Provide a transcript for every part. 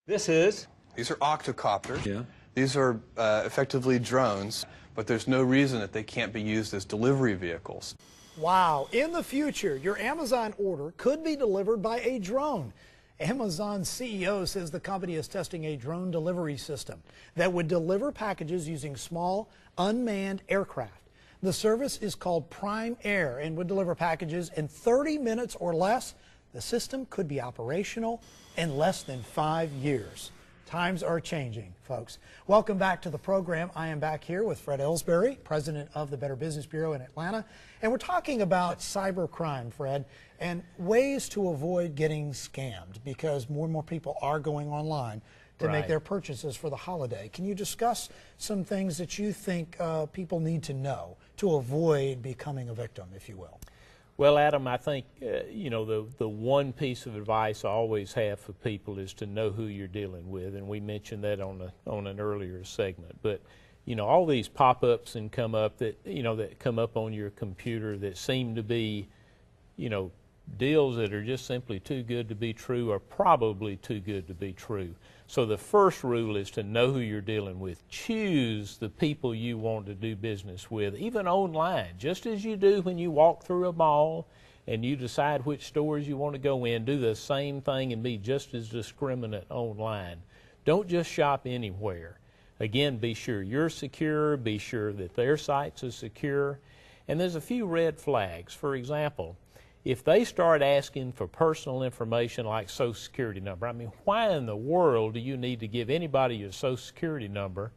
This is? These are octocopters. Yeah. These are effectively drones, but there's no reason that they can't be used as delivery vehicles. Wow, in the future, your Amazon order could be delivered by a drone. Amazon's CEO says the company is testing a drone delivery system that would deliver packages using small, unmanned aircraft. The service is called Prime Air and would deliver packages in 30 minutes or less. The system could be operational in less than 5 years. Times are changing, folks. Welcome back to the program. I am back here with Fred Ellsbury, president of the Better Business Bureau in Atlanta. And we're talking about cybercrime, Fred, and ways to avoid getting scammed because more and more people are going online to make their purchases for the holiday. Can you discuss some things that you think people need to know to avoid becoming a victim, if you will? Well, Adam, I think, you know, the one piece of advice I always have for people is to know who you're dealing with, and we mentioned that on an earlier segment. But, you know, all these pop-ups and come up that, you know, that come up on your computer that seem to be, you know, deals that are just simply too good to be true or probably too good to be true. So the first rule is to know who you're dealing with. Choose the people you want to do business with, even online, just as you do when you walk through a mall and you decide which stores you want to go in. Do the same thing and be just as discriminate online. Don't just shop anywhere. Again, be sure you're secure, be sure that their sites are secure, and there's a few red flags. For example, if they start asking for personal information like Social Security number, I mean, why in the world do you need to give anybody your Social Security number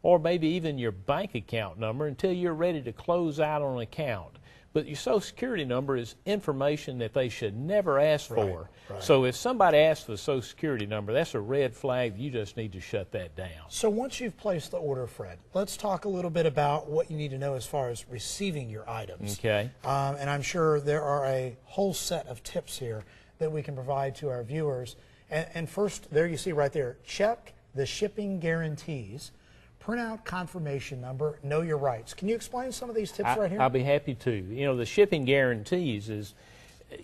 or maybe even your bank account number until you're ready to close out on an account? But your Social Security number is information that they should never ask for. Right. So if somebody asks for the Social Security number, that's a red flag. You just need to shut that down. So once you've placed the order, Fred, let's talk a little bit about what you need to know as far as receiving your items. Okay. And I'm sure there are a whole set of tips here that we can provide to our viewers. And first, there you see right there, check the shipping guarantees. Print out confirmation number, know your rights. Can you explain some of these tips right here? I'll be happy to. You know, the shipping guarantees is,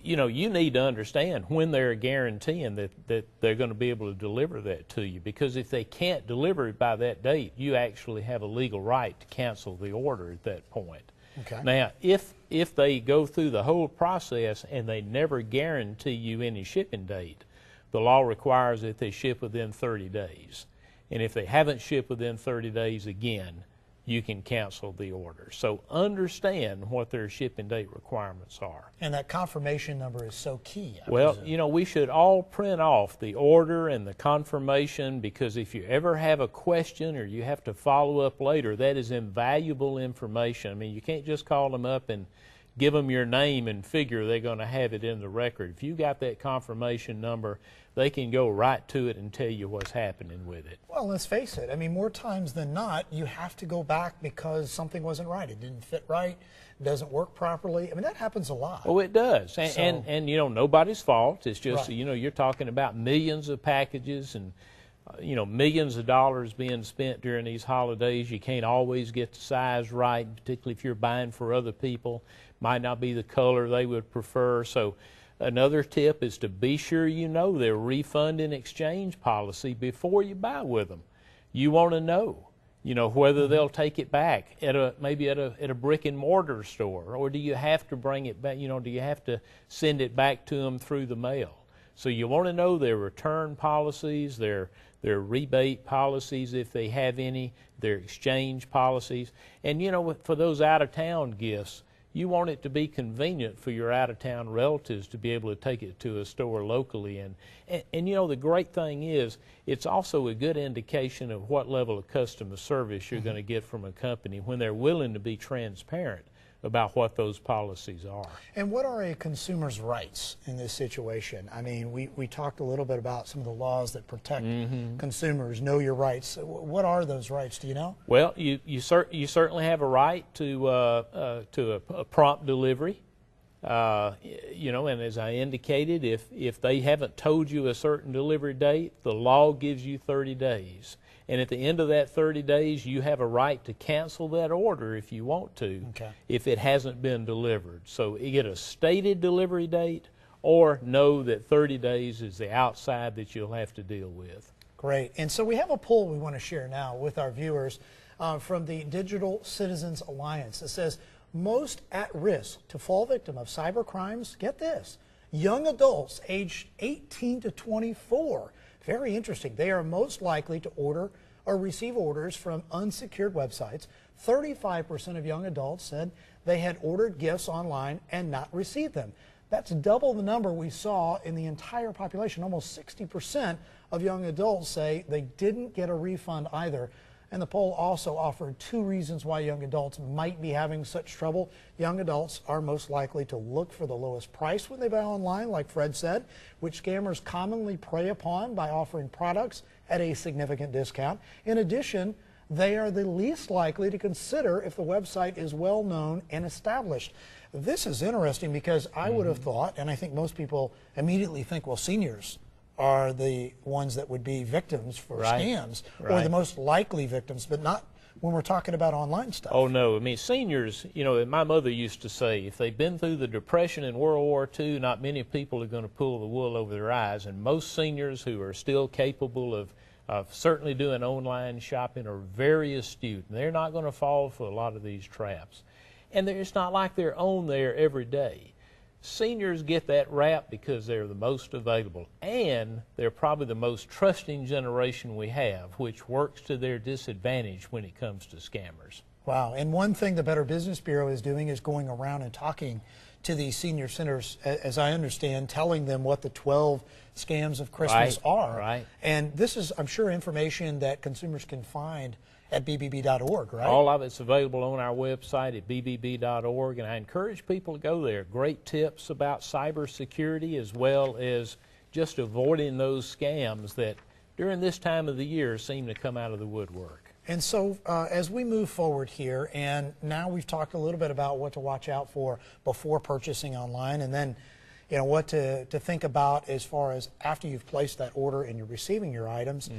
you know, you need to understand when they're guaranteeing that they're going to be able to deliver that to you, because if they can't deliver it by that date, you actually have a legal right to cancel the order at that point. Okay. Now, if they go through the whole process and they never guarantee you any shipping date, the law requires that they ship within 30 days. And if they haven't shipped within 30 days again, you can cancel the order. So understand what their shipping date requirements are. And that confirmation number is so key. Well, you know, we should all print off the order and the confirmation, because if you ever have a question or you have to follow up later, that is invaluable information. I mean, you can't just call them up and give them your name and figure they're going to have it in the record. If you got that confirmation number, they can go right to it and tell you what's happening with it. Well, let's face it. I mean, more times than not, you have to go back because something wasn't right. It didn't fit right. It doesn't work properly. I mean, that happens a lot. Oh, it does. And you know, nobody's fault. It's just, Right. you know, you're talking about millions of packages and, you know, millions of dollars being spent during these holidays. You can't always get the size right, particularly if you're buying for other people. Might not be the color they would prefer. So another tip is to be sure you know their refund and exchange policy before you buy with them. You want to know, you know, whether they'll take it back at maybe at a brick and mortar store, or do you have to bring it back, you know, do you have to send it back to them through the mail? So you want to know their return policies, their rebate policies if they have any, their exchange policies. And, you know, for those out-of-town gifts, you want it to be convenient for your out-of-town relatives to be able to take it to a store locally. And you know, the great thing is, it's also a good indication of what level of customer service you're going to get from a company when they're willing to be transparent about what those policies are. And what are a consumer's rights in this situation? I mean, we talked a little bit about some of the laws that protect consumers, know your rights. What are those rights, do you know? Well, you certainly have a right to a prompt delivery. You know, and as I indicated, if they haven't told you a certain delivery date, the law gives you 30 days. And at the end of that 30 days, you have a right to cancel that order if you want to, if it hasn't been delivered. So you get a stated delivery date, or know that 30 days is the outside that you'll have to deal with. Great. And so we have a poll we want to share now with our viewers from the Digital Citizens Alliance. It says, most at risk to fall victim of cyber crimes, get this, young adults aged 18 to 24. Very interesting. They are most likely to order or receive orders from unsecured websites. 35% of young adults said they had ordered gifts online and not received them. That's double the number we saw in the entire population. Almost 60% of young adults say they didn't get a refund either. And the poll also offered 2 reasons why young adults might be having such trouble. Young adults are most likely to look for the lowest price when they buy online, like Fred said, which scammers commonly prey upon by offering products at a significant discount. In addition, they are the least likely to consider if the website is well known and established. This is interesting because I would have thought, and I think most people immediately think, well, seniors are the ones that would be victims for scams, or the most likely victims, but not when we're talking about online stuff. Oh, no. I mean, seniors, you know, my mother used to say, if they've been through the Depression and World War II, not many people are going to pull the wool over their eyes. And most seniors who are still capable of certainly doing online shopping are very astute. And they're not going to fall for a lot of these traps. And it's not like they're on there every day. Seniors get that rap because they're the most available, and they're probably the most trusting generation we have, which works to their disadvantage when it comes to scammers. Wow. And one thing the Better Business Bureau is doing is going around and talking to these senior centers, as I understand, telling them what the 12 scams of Christmas are. Right. And this is, I'm sure, information that consumers can find at bbb.org, right? All of it's available on our website at bbb.org, and I encourage people to go there. Great tips about cybersecurity, as well as just avoiding those scams that during this time of the year seem to come out of the woodwork. And so as we move forward here, and now we've talked a little bit about what to watch out for before purchasing online, and then what to think about as far as after you've placed that order and you're receiving your items.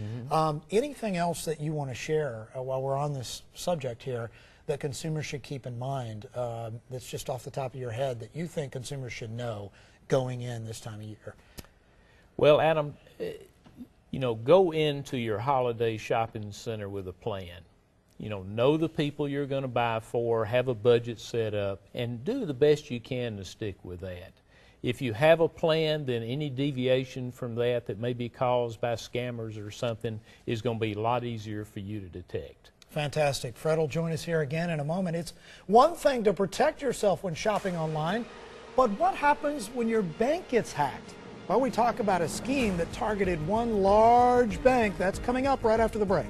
Anything else that you want to share while we're on this subject here that consumers should keep in mind that's just off the top of your head that you think consumers should know going in this time of year? Well, Adam, go into your holiday shopping center with a plan. Know the people you're going to buy for, have a budget set up, and do the best you can to stick with that. If you have a plan, then any deviation from that may be caused by scammers or something is going to be a lot easier for you to detect. Fantastic. Fred will join us here again in a moment. It's one thing to protect yourself when shopping online, but what happens when your bank gets hacked? Well, we talk about a scheme that targeted one large bank. That's coming up right after the break.